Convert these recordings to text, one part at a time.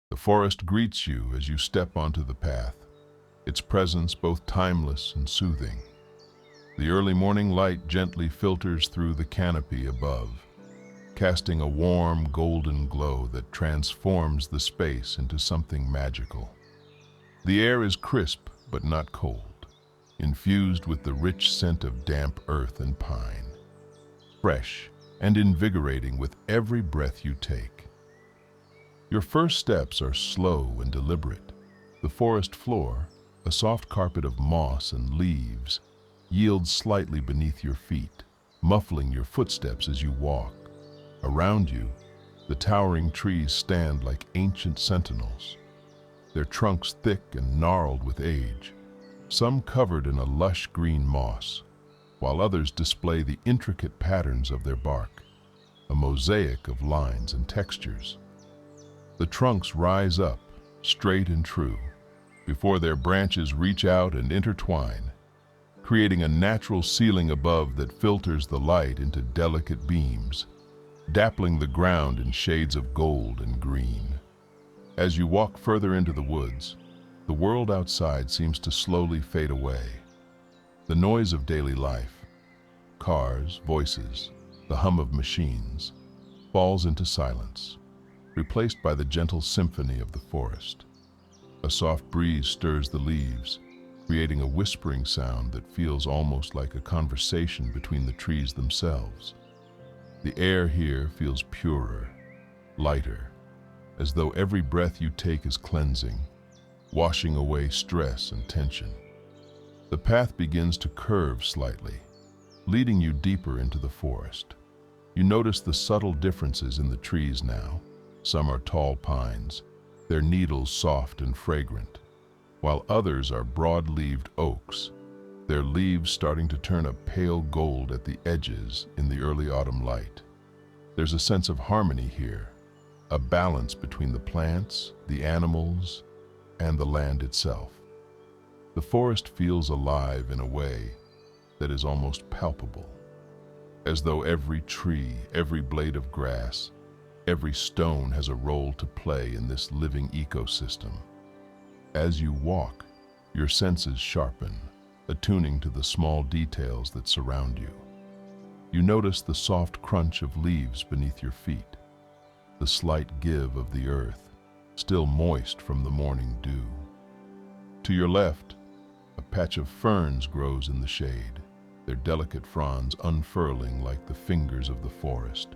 The forest greets you as you step onto the path, its presence both timeless and soothing. The early morning light gently filters through the canopy above, casting a warm golden glow that transforms the space into something magical. The air is crisp but not cold, infused with the rich scent of damp earth and pine, fresh and invigorating with every breath you take. Your first steps are slow and deliberate. The forest floor, a soft carpet of moss and leaves, yields slightly beneath your feet, muffling your footsteps as you walk. Around you, the towering trees stand like ancient sentinels, their trunks thick and gnarled with age, some covered in a lush green moss, while others display the intricate patterns of their bark, a mosaic of lines and textures. The trunks rise up, straight and true, before their branches reach out and intertwine, creating a natural ceiling above that filters the light into delicate beams, dappling the ground in shades of gold and green. As you walk further into the woods, the world outside seems to slowly fade away. The noise of daily life, cars, voices, the hum of machines, falls into silence, replaced by the gentle symphony of the forest. A soft breeze stirs the leaves, creating a whispering sound that feels almost like a conversation between the trees themselves. The air here feels purer, lighter, as though every breath you take is cleansing, washing away stress and tension. The path begins to curve slightly, leading you deeper into the forest. You notice the subtle differences in the trees now. Some are tall pines, their needles soft and fragrant, while others are broad-leaved oaks, their leaves starting to turn a pale gold at the edges in the early autumn light. There's a sense of harmony here, a balance between the plants, the animals, and the land itself. The forest feels alive in a way that is almost palpable, as though every tree, every blade of grass, every stone has a role to play in this living ecosystem. As you walk, your senses sharpen, attuning to the small details that surround you. You notice the soft crunch of leaves beneath your feet, the slight give of the earth, still moist from the morning dew. To your left, a patch of ferns grows in the shade, their delicate fronds unfurling like the fingers of the forest,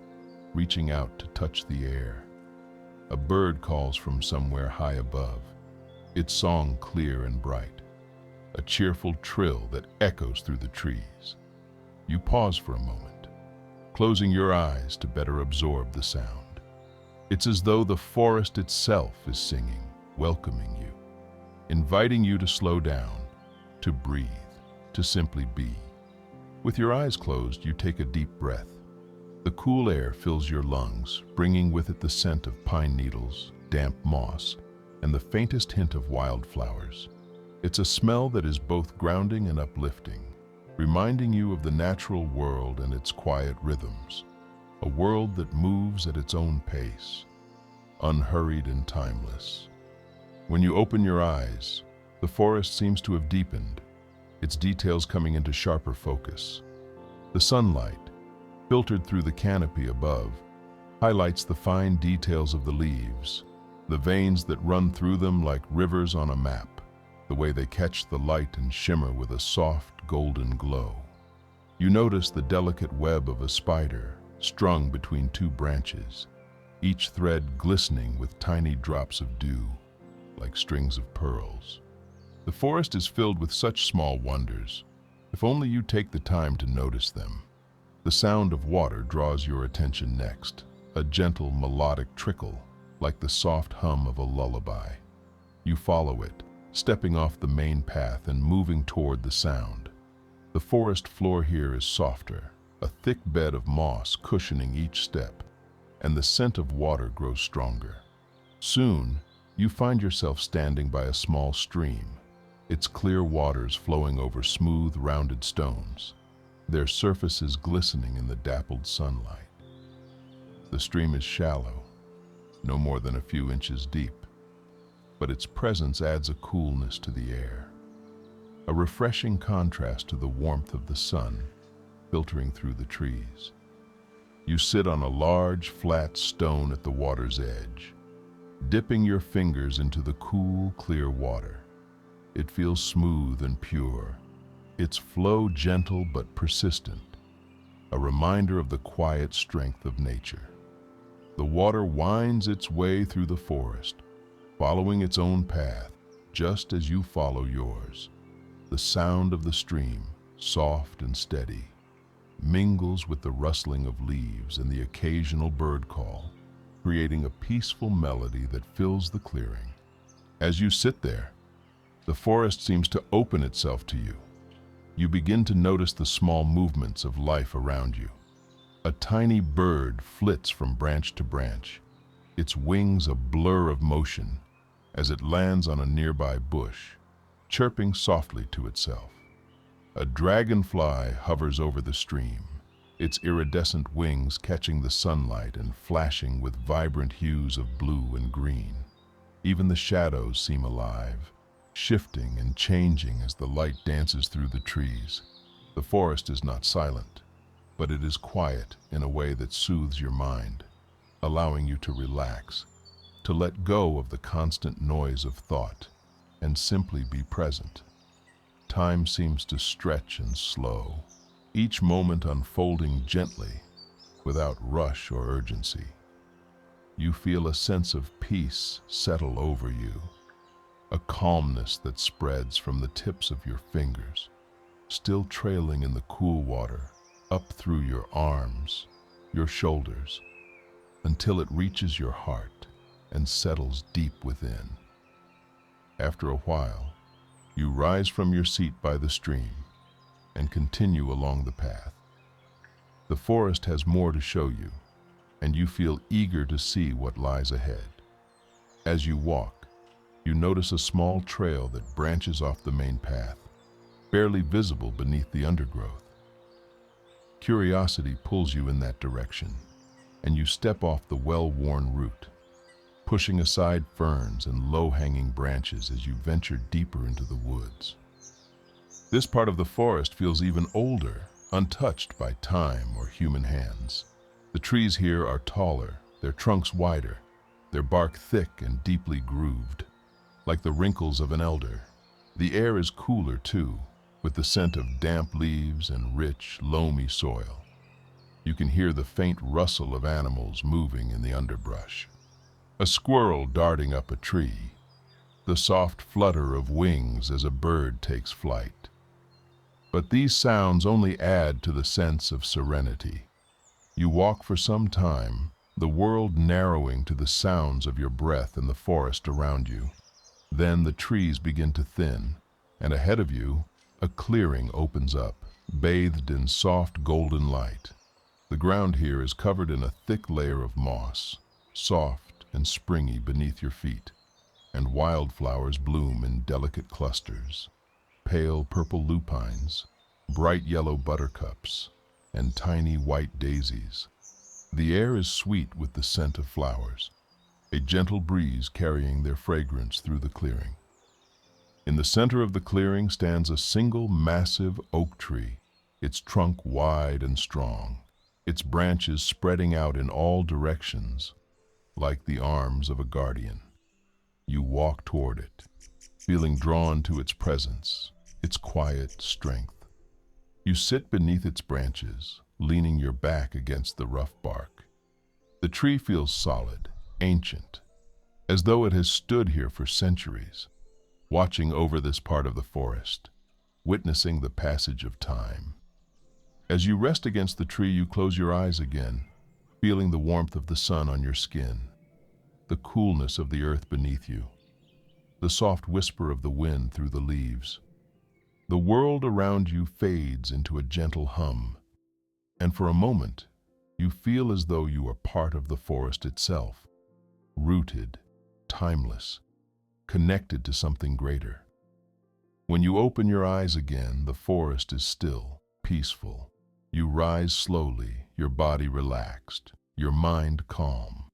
reaching out to touch the air. A bird calls from somewhere high above, its song clear and bright, a cheerful trill that echoes through the trees. You pause for a moment, closing your eyes to better absorb the sound. It's as though the forest itself is singing, welcoming you, inviting you to slow down, to breathe, to simply be. With your eyes closed, you take a deep breath. The cool air fills your lungs, bringing with it the scent of pine needles, damp moss, and the faintest hint of wildflowers. It's a smell that is both grounding and uplifting, reminding you of the natural world and its quiet rhythms, a world that moves at its own pace, unhurried and timeless. When you open your eyes, the forest seems to have deepened, its details coming into sharper focus. The sunlight, filtered through the canopy above, highlights the fine details of the leaves, the veins that run through them like rivers on a map, the way they catch the light and shimmer with a soft golden glow. You notice the delicate web of a spider strung between two branches, each thread glistening with tiny drops of dew, like strings of pearls. The forest is filled with such small wonders, if only you take the time to notice them. The sound of water draws your attention next, a gentle melodic trickle, like the soft hum of a lullaby. You follow it, stepping off the main path and moving toward the sound. The forest floor here is softer, a thick bed of moss cushioning each step, and the scent of water grows stronger. Soon, you find yourself standing by a small stream, its clear waters flowing over smooth, rounded stones, their surfaces glistening in the dappled sunlight. The stream is shallow, no more than a few inches deep, but its presence adds a coolness to the air, a refreshing contrast to the warmth of the sun filtering through the trees. You sit on a large, flat stone at the water's edge, dipping your fingers into the cool, clear water. It feels smooth and pure, its flow gentle but persistent, a reminder of the quiet strength of nature. The water winds its way through the forest, following its own path, just as you follow yours. The sound of the stream, soft and steady, mingles with the rustling of leaves and the occasional bird call, creating a peaceful melody that fills the clearing. As you sit there, the forest seems to open itself to you. You begin to notice the small movements of life around you. A tiny bird flits from branch to branch, its wings a blur of motion as it lands on a nearby bush, chirping softly to itself. A dragonfly hovers over the stream, its iridescent wings catching the sunlight and flashing with vibrant hues of blue and green. Even the shadows seem alive, shifting and changing as the light dances through the trees. The forest is not silent, but it is quiet in a way that soothes your mind, allowing you to relax, to let go of the constant noise of thought, and simply be present. Time seems to stretch and slow, each moment unfolding gently, without rush or urgency. You feel a sense of peace settle over you, a calmness that spreads from the tips of your fingers, still trailing in the cool water, up through your arms, your shoulders, until it reaches your heart and settles deep within. After a while, you rise from your seat by the stream and continue along the path. The forest has more to show you, and you feel eager to see what lies ahead. As you walk, you notice a small trail that branches off the main path, barely visible beneath the undergrowth. Curiosity pulls you in that direction, and you step off the well-worn route, pushing aside ferns and low-hanging branches as you venture deeper into the woods. This part of the forest feels even older, untouched by time or human hands. The trees here are taller, their trunks wider, their bark thick and deeply grooved, like the wrinkles of an elder. The air is cooler too, with the scent of damp leaves and rich, loamy soil. You can hear the faint rustle of animals moving in the underbrush. A squirrel darting up a tree, the soft flutter of wings as a bird takes flight. But these sounds only add to the sense of serenity. You walk for some time, the world narrowing to the sounds of your breath in the forest around you. Then the trees begin to thin, and ahead of you, a clearing opens up, bathed in soft golden light. The ground here is covered in a thick layer of moss, soft and springy beneath your feet, and wildflowers bloom in delicate clusters. Pale purple lupines, bright yellow buttercups, and tiny white daisies. The air is sweet with the scent of flowers, a gentle breeze carrying their fragrance through the clearing. In the center of the clearing stands a single massive oak tree, its trunk wide and strong, its branches spreading out in all directions, like the arms of a guardian. You walk toward it, feeling drawn to its presence, its quiet strength. You sit beneath its branches, leaning your back against the rough bark. The tree feels solid, ancient, as though it has stood here for centuries, watching over this part of the forest, witnessing the passage of time. As you rest against the tree, you close your eyes again, feeling the warmth of the sun on your skin, the coolness of the earth beneath you, the soft whisper of the wind through the leaves. The world around you fades into a gentle hum, and for a moment, you feel as though you are part of the forest itself, rooted, timeless, connected to something greater. When you open your eyes again, the forest is still, peaceful. You rise slowly, your body relaxed, your mind calm.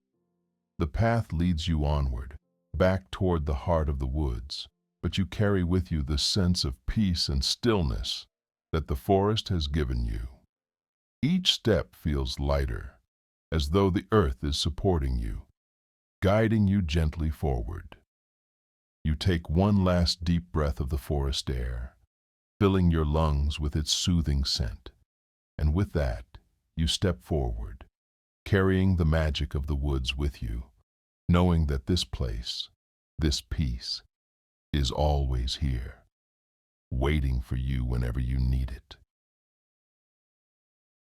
The path leads you onward, back toward the heart of the woods, but you carry with you the sense of peace and stillness that the forest has given you. Each step feels lighter, as though the earth is supporting you, guiding you gently forward. You take one last deep breath of the forest air, filling your lungs with its soothing scent, and with that, you step forward, carrying the magic of the woods with you, knowing that this place, this peace, is always here, waiting for you whenever you need it.